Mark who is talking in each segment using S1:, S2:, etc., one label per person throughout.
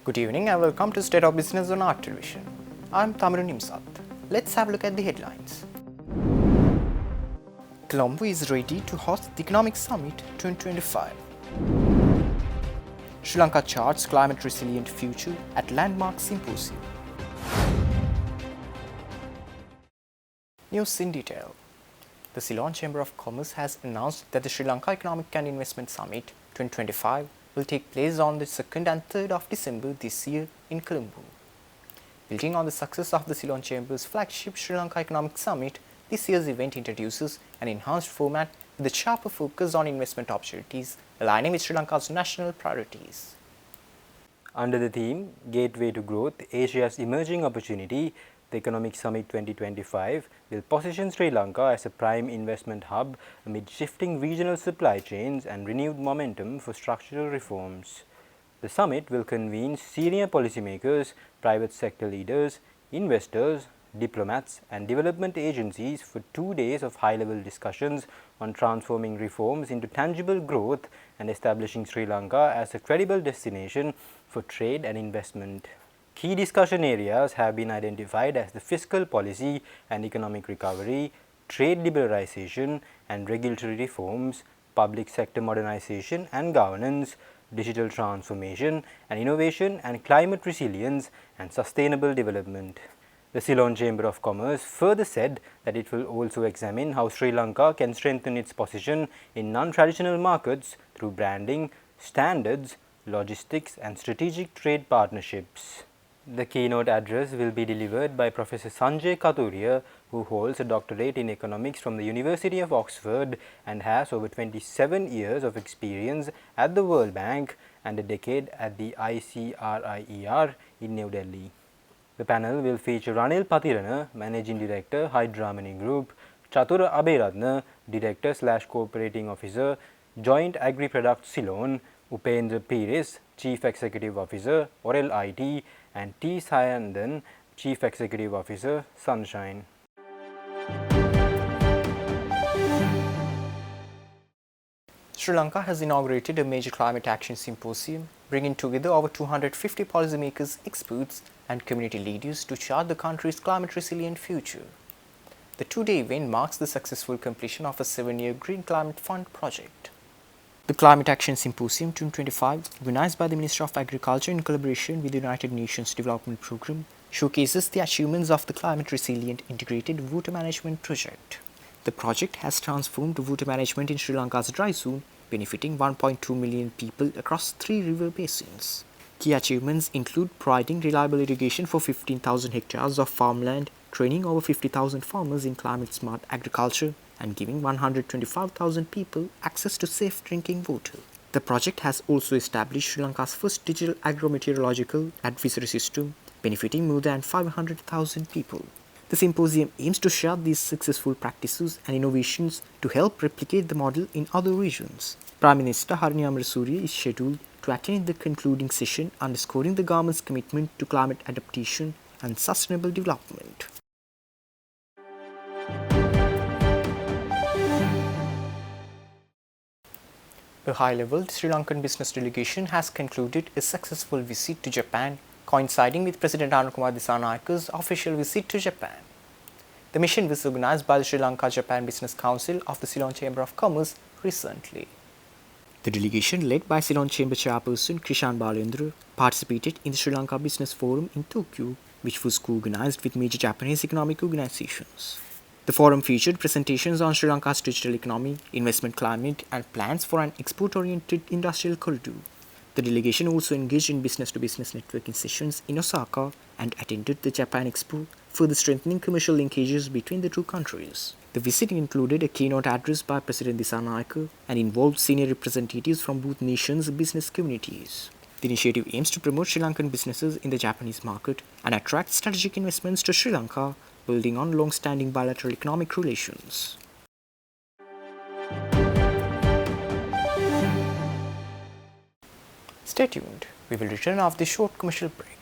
S1: Good evening and welcome to State of Business on Art Television. I'm Tamiru Nimsat. Let's have a look at the headlines. Colombo is ready to host the Economic Summit 2025. Sri Lanka charts climate resilient future at landmark symposium. News in detail. The Ceylon Chamber of Commerce has announced that the Sri Lanka Economic and Investment Summit 2025 will take place on the 2nd and 3rd of December this year in Colombo. Building on the success of the Ceylon Chamber's flagship Sri Lanka Economic Summit, this year's event introduces an enhanced format with a sharper focus on investment opportunities aligning with Sri Lanka's national priorities.
S2: Under the theme Gateway to Growth, Asia's Emerging Opportunity, the Economic Summit 2025 will position Sri Lanka as a prime investment hub amid shifting regional supply chains and renewed momentum for structural reforms. The summit will convene senior policymakers, private sector leaders, investors, diplomats and development agencies for 2 days of high-level discussions on transforming reforms into tangible growth and establishing Sri Lanka as a credible destination for trade and investment. Key discussion areas have been identified as the fiscal policy and economic recovery, trade liberalization and regulatory reforms, public sector modernization and governance, digital transformation and innovation and climate resilience and sustainable development. The Ceylon Chamber of Commerce further said that it will also examine how Sri Lanka can strengthen its position in non-traditional markets through branding, standards, logistics and strategic trade partnerships. The keynote address will be delivered by Professor Sanjay Kathuria, who holds a doctorate in economics from the University of Oxford and has over 27 years of experience at the World Bank and a decade at the ICRIER in New Delhi. The panel will feature Ranil Pathirana, Managing Director, Hydramani Group, Chatura Abhiratna, Director/Cooperating Officer, Joint Agri-Products Ceylon, Upendra Pires, Chief Executive Officer, Orel IT, and T. Sayandan, Chief Executive Officer, Sunshine.
S1: Sri Lanka has inaugurated a major climate action symposium, bringing together over 250 policymakers, experts, and community leaders to chart the country's climate resilient future. The 2-day event marks the successful completion of a 7-year Green Climate Fund project. The Climate Action Symposium 2025, organized by the Ministry of Agriculture in collaboration with the United Nations Development Programme, showcases the achievements of the Climate Resilient Integrated Water Management Project. The project has transformed water management in Sri Lanka's dry zone, benefiting 1.2 million people across 3 river basins. Key achievements include providing reliable irrigation for 15,000 hectares of farmland, training over 50,000 farmers in climate-smart agriculture, and giving 125,000 people access to safe drinking water. The project has also established Sri Lanka's first digital agro-meteorological advisory system, benefiting more than 500,000 people. The symposium aims to share these successful practices and innovations to help replicate the model in other regions. Prime Minister Harini Amarasuriya is scheduled to attend the concluding session, underscoring the government's commitment to climate adaptation and sustainable development. A high-level Sri Lankan business delegation has concluded a successful visit to Japan, coinciding with President Anukumara Dissanayaka's official visit to Japan. The mission was organized by the Sri Lanka-Japan Business Council of the Ceylon Chamber of Commerce recently. The delegation, led by Ceylon Chamber Chairperson Krishan Balendra, participated in the Sri Lanka Business Forum in Tokyo, which was co-organized with major Japanese economic organizations. The forum featured presentations on Sri Lanka's digital economy, investment climate, and plans for an export-oriented industrial corridor. The delegation also engaged in business-to-business networking sessions in Osaka and attended the Japan Expo, further strengthening commercial linkages between the two countries. The visit included a keynote address by President Dissanayaka and involved senior representatives from both nations' business communities. The initiative aims to promote Sri Lankan businesses in the Japanese market and attract strategic investments to Sri Lanka, building on long-standing bilateral economic relations. Stay tuned. We will return after this short commercial break.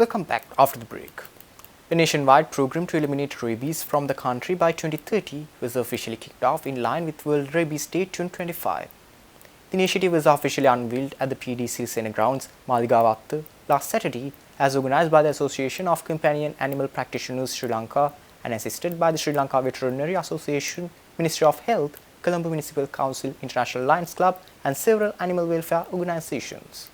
S1: Welcome back after the break. A nationwide program to eliminate rabies from the country by 2030 was officially kicked off in line with World Rabies Day 2025. The initiative was officially unveiled at the PDC Sena Grounds, Maligavatta, last Saturday, as organized by the Association of Companion Animal Practitioners Sri Lanka and assisted by the Sri Lanka Veterinary Association, Ministry of Health, Colombo Municipal Council, International Lions Club, and several animal welfare organizations.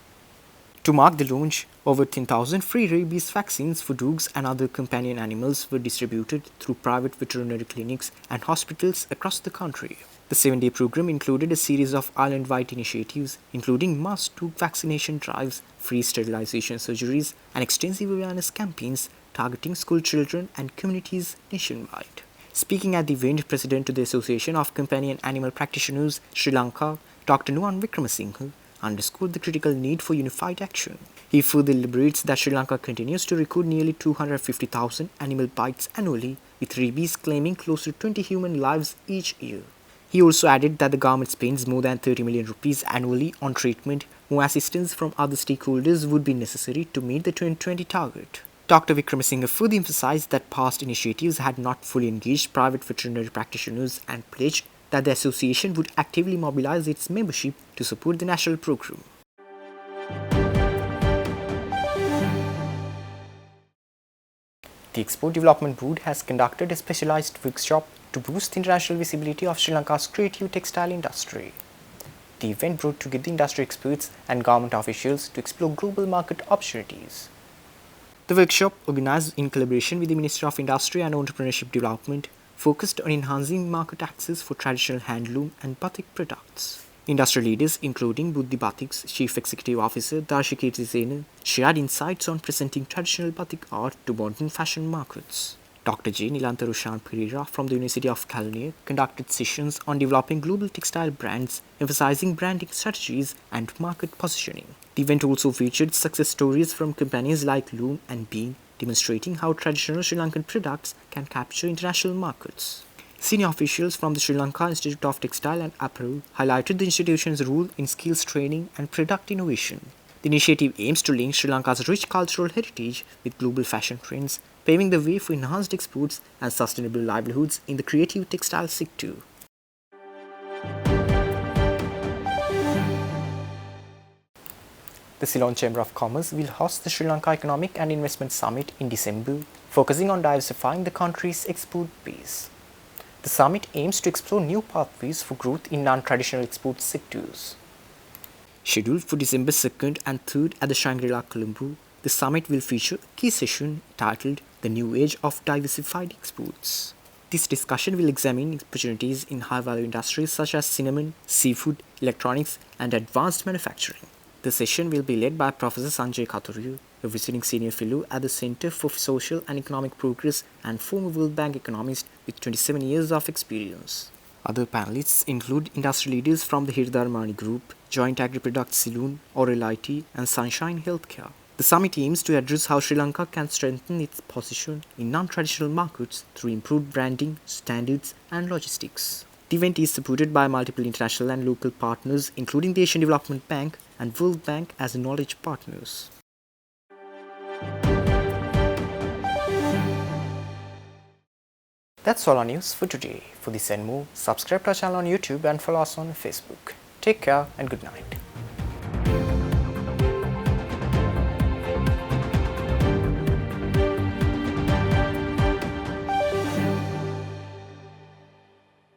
S1: To mark the launch, over 10,000 free rabies vaccines for dogs and other companion animals were distributed through private veterinary clinics and hospitals across the country. The 7-day program included a series of island-wide initiatives, including mass dog vaccination drives, free sterilization surgeries, and extensive awareness campaigns targeting school children and communities nationwide. Speaking at the event, President of the Association of Companion Animal Practitioners Sri Lanka, Dr. Nuwan Wickramasinghe, underscored the critical need for unified action. He further elaborates that Sri Lanka continues to record nearly 250,000 animal bites annually, with rabies claiming close to 20 human lives each year. He also added that the government spends more than 30 million rupees annually on treatment. More assistance from other stakeholders would be necessary to meet the 2020 target. Dr. Wickramasinghe further emphasized that past initiatives had not fully engaged private veterinary practitioners and pledged that the association would actively mobilize its membership to support the national program. The Export Development Board has conducted a specialized workshop to boost the international visibility of Sri Lanka's creative textile industry. The event brought together industry experts and government officials to explore global market opportunities. The workshop, organized in collaboration with the Ministry of Industry and Entrepreneurship Development, focused on enhancing market access for traditional handloom and batik products. Industry leaders, including Buddhi Batik's Chief Executive Officer Darshikirti Sena, shared insights on presenting traditional batik art to modern fashion markets. Dr. J. Nilantarushan Pereira from the University of California conducted sessions on developing global textile brands, emphasizing branding strategies and market positioning. The event also featured success stories from companies like Loom and Bean, demonstrating how traditional Sri Lankan products can capture international markets. Senior officials from the Sri Lanka Institute of Textile and Apparel highlighted the institution's role in skills training and product innovation. The initiative aims to link Sri Lanka's rich cultural heritage with global fashion trends, paving the way for enhanced exports and sustainable livelihoods in the creative textile sector. The Ceylon Chamber of Commerce will host the Sri Lanka Economic and Investment Summit in December, focusing on diversifying the country's export base. The summit aims to explore new pathways for growth in non-traditional export sectors. Scheduled for December 2nd and 3rd at the Shangri-La Colombo, the summit will feature a key session titled The New Age of Diversified Exports. This discussion will examine opportunities in high-value industries such as cinnamon, seafood, electronics, and advanced manufacturing. The session will be led by Professor Sanjay Khaturiya, a visiting senior fellow at the Center for Social and Economic Progress and former World Bank economist with 27 years of experience. Other panelists include industry leaders from the Hirdar Mani Group, Joint Agri-Products Saloon, Oral IT, and Sunshine Healthcare. The summit aims to address how Sri Lanka can strengthen its position in non-traditional markets through improved branding, standards, and logistics. The event is supported by multiple international and local partners, including the Asian Development Bank and World Bank as knowledge partners. That's all our news for today. For this and more, subscribe to our channel on YouTube and follow us on Facebook. Take care and good night.